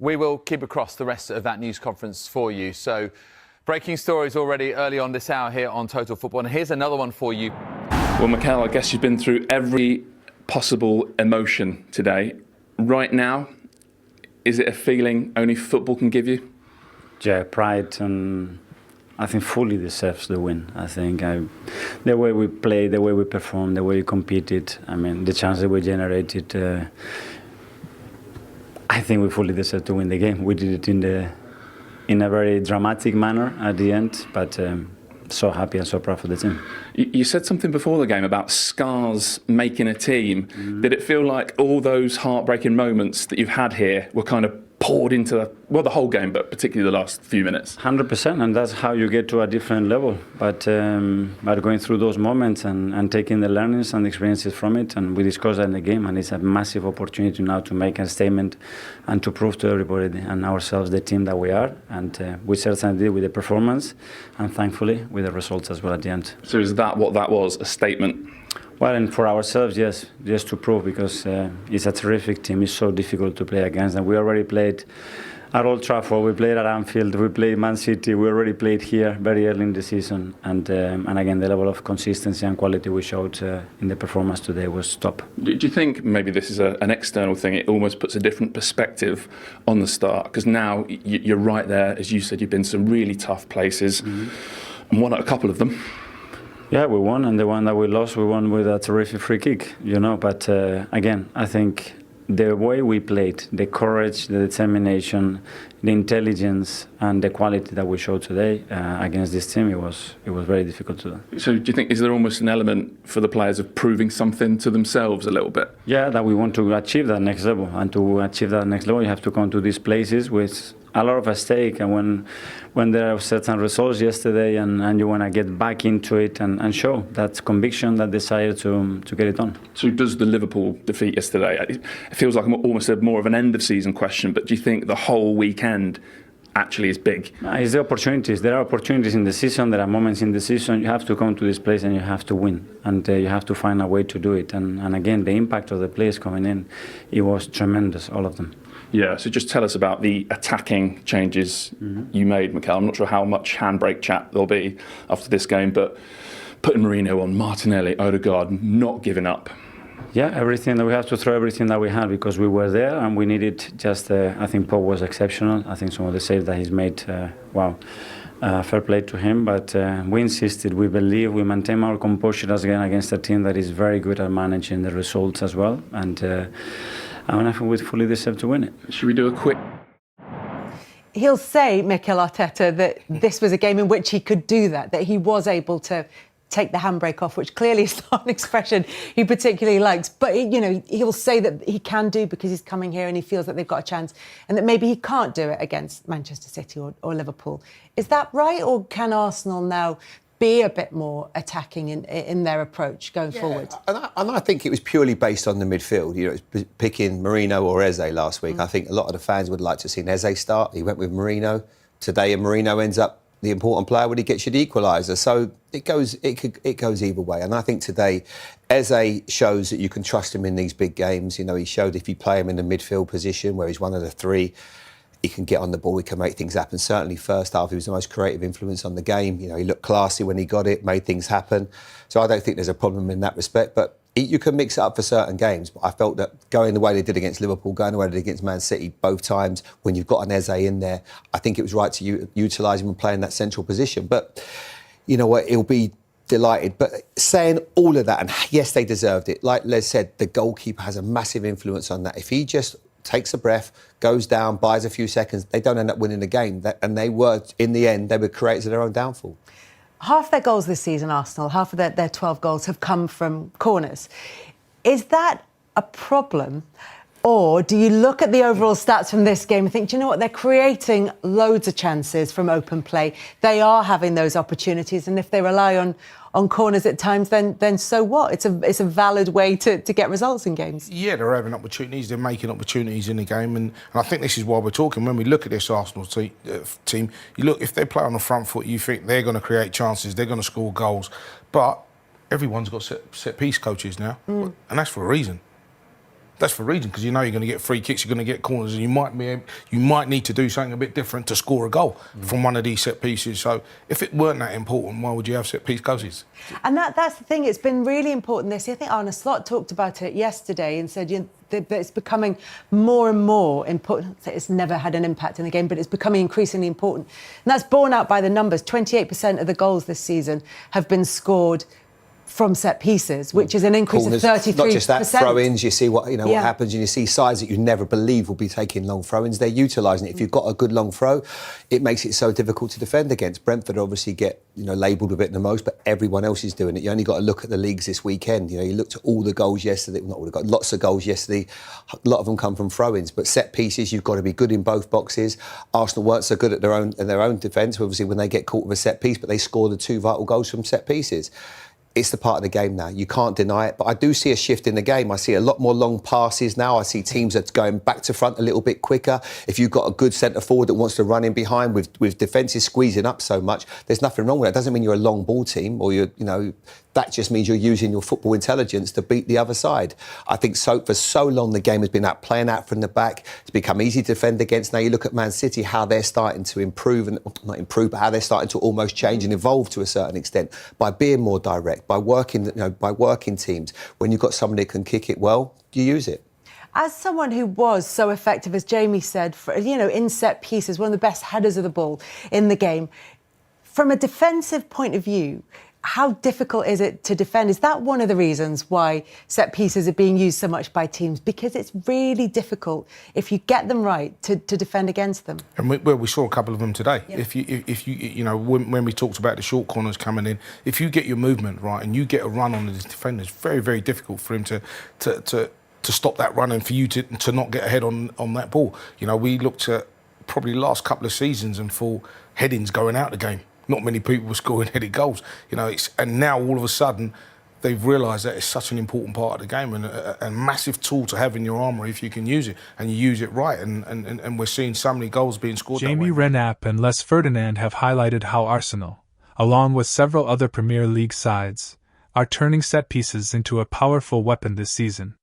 We will keep across the rest of that news conference for you. So, breaking stories already early on this hour here on Total Football. And here's another one for you. Well, Mikel, I guess you've been through every possible emotion today. Right now, is it a feeling only football can give you? Yeah, pride, and I think fully deserves the win. I think the way we played, the way we performed, the way we competed, I mean, the chances we generated, I think we fully deserve to win the game. We did it in a very dramatic manner at the end, but so happy and so proud for the team. You said something before the game about scars making a team. Did it feel like all those heartbreaking moments that you've had here were kind of poured into the whole game, but particularly the last few minutes? 100%, and that's how you get to a different level. But going through those moments and taking the learnings and the experiences from it, and we discussed that in the game, and it's a massive opportunity now to make a statement and to prove to everybody and ourselves the team that we are, and we certainly did with the performance, and thankfully with the results as well at the end. So is that what that was, a statement? Well, and for ourselves, yes, just to prove, because it's a terrific team. It's so difficult to play against, and we already played at Old Trafford, we played at Anfield, we played Man City, we already played here very early in the season, and again, the level of consistency and quality we showed in the performance today was top. Do you think maybe this is an external thing? It almost puts a different perspective on the start, because now you're right there, as you said, you've been some really tough places, and won at a couple of them. Yeah, we won, and the one that we lost, we won with a terrific free kick, you know. But again, I think the way we played, the courage, the determination, the intelligence, and the quality that we showed today against this team, it was very difficult to do. So do you think, is there almost an element for the players of proving something to themselves a little bit? Yeah, that we want to achieve that next level, and to achieve that next level, you have to come to these places with a lot of at stake, and when there are certain results yesterday, and you want to get back into it and show that conviction, that desire to get it done. So does the Liverpool defeat yesterday, it feels like almost more of an end of season question, but do you think the whole weekend actually is big? It's the opportunities. There are opportunities in the season, there are moments in the season, you have to come to this place and you have to win, and you have to find a way to do it, and again, the impact of the players coming in, it was tremendous, all of them. Yeah, so just tell us about the attacking changes you made, Mikel. I'm not sure how much handbrake chat there'll be after this game, but putting Mourinho on, Martinelli, Odegaard, not giving up. Yeah, everything that we have to throw everything that we had, because we were there and we needed just, I think Pop was exceptional. I think some of the saves that he's made, wow. Fair play to him, but we insisted, we believe, we maintain our composure against a team that is very good at managing the results as well, and I think we fully deserve to win it. Should we do a quick... He'll say, Mikel Arteta, that this was a game in which he could do that he was able to take the handbrake off, which clearly is not an expression he particularly likes. But, you know, he'll say that he can do because he's coming here and he feels that they've got a chance, and that maybe he can't do it against Manchester City or Liverpool. Is that right? Or can Arsenal now be a bit more attacking in their approach going forward? And I think it was purely based on the midfield. You know, it was picking Mourinho or Eze last week. I think a lot of the fans would like to see Eze start. He went with Mourinho today, and Mourinho ends up the important player when he gets you the equaliser. So it goes either way. And I think today Eze shows that you can trust him in these big games. You know, he showed if you play him in the midfield position where he's one of the three, he can get on the ball, he can make things happen. Certainly first half, he was the most creative influence on the game. You know, he looked classy when he got it, made things happen. So I don't think there's a problem in that respect. But you can mix it up for certain games. But I felt that going the way they did against Liverpool, going the way they did against Man City, both times, when you've got an Eze in there, I think it was right to utilise him and play in that central position. But you know what, he'll be delighted. But saying all of that, and yes, they deserved it. Like Les said, the goalkeeper has a massive influence on that. If he just takes a breath, goes down, buys a few seconds, they don't end up winning the game. And they were, in the end, they were creators of their own downfall. Half their goals this season, Arsenal, half of their 12 goals have come from corners. Is that a problem? Or do you look at the overall stats from this game and think, do you know what, they're creating loads of chances from open play. They are having those opportunities, and if they rely on corners at times, then so what? It's a valid way to get results in games. Yeah, they're having opportunities, they're making opportunities in the game, and I think this is why we're talking. When we look at this Arsenal team, you look, if they play on the front foot, you think they're going to create chances, they're going to score goals, but everyone's got set piece coaches now, and that's for a reason. That's for a reason, because you know you're going to get free kicks, you're going to get corners, and you might need to do something a bit different to score a goal from one of these set pieces. So if it weren't that important, why would you have set piece coaches? And that's the thing. It's been really important this year. I think Arne Slot talked about it yesterday and said that it's becoming more and more important. It's never had an impact in the game, but it's becoming increasingly important. And that's borne out by the numbers. 28% of the goals this season have been scored from set pieces, which is an increase Corners, of 33%. Not just that, throw-ins, you see what happens, and you see sides that you never believe will be taking long throw-ins. They're utilising it. If you've got a good long throw, it makes it so difficult to defend against. Brentford obviously get labelled a bit the most, but everyone else is doing it. You only got to look at the leagues this weekend. You looked at all the goals yesterday, not all the goals, lots of goals yesterday. A lot of them come from throw-ins, but set pieces, you've got to be good in both boxes. Arsenal weren't so good at their own defence, obviously, when they get caught with a set piece, but they score the 2 vital goals from set pieces. It's the part of the game now. You can't deny it. But I do see a shift in the game. I see a lot more long passes now. I see teams that's going back to front a little bit quicker. If you've got a good centre forward that wants to run in behind with defences squeezing up so much, there's nothing wrong with that. It doesn't mean you're a long ball team or that just means you're using your football intelligence to beat the other side. I think for so long the game has been playing out from the back. It's become easy to defend against. Now you look at Man City, how they're starting to improve, and not improve, but how they're starting to almost change and evolve to a certain extent by being more direct, by working teams. When you've got somebody that can kick it well, you use it. As someone who was so effective, as Jamie said, in set pieces, one of the best headers of the ball in the game, from a defensive point of view, how difficult is it to defend? Is that one of the reasons why set pieces are being used so much by teams? Because it's really difficult, if you get them right, to defend against them. And we saw a couple of them today. Yeah. If you when we talked about the short corners coming in, if you get your movement right and you get a run on the defender, it's very, very difficult for him to stop that run and for you to not get ahead on that ball. We looked at probably the last couple of seasons and for headings going out the game. Not many people were scoring headed goals, and now all of a sudden they've realised that it's such an important part of the game and a massive tool to have in your armoury if you can use it and you use it right. And we're seeing so many goals being scored. Jamie Redknapp and Les Ferdinand have highlighted how Arsenal, along with several other Premier League sides, are turning set pieces into a powerful weapon this season.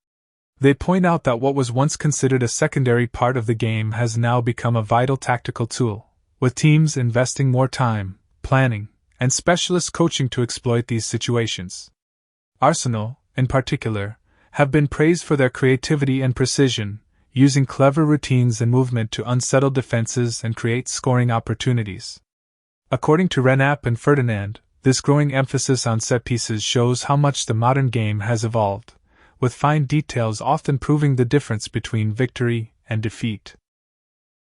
They point out that what was once considered a secondary part of the game has now become a vital tactical tool, with teams investing more time, planning, and specialist coaching to exploit these situations. Arsenal, in particular, have been praised for their creativity and precision, using clever routines and movement to unsettle defenses and create scoring opportunities. According to Redknapp and Ferdinand, this growing emphasis on set pieces shows how much the modern game has evolved, with fine details often proving the difference between victory and defeat.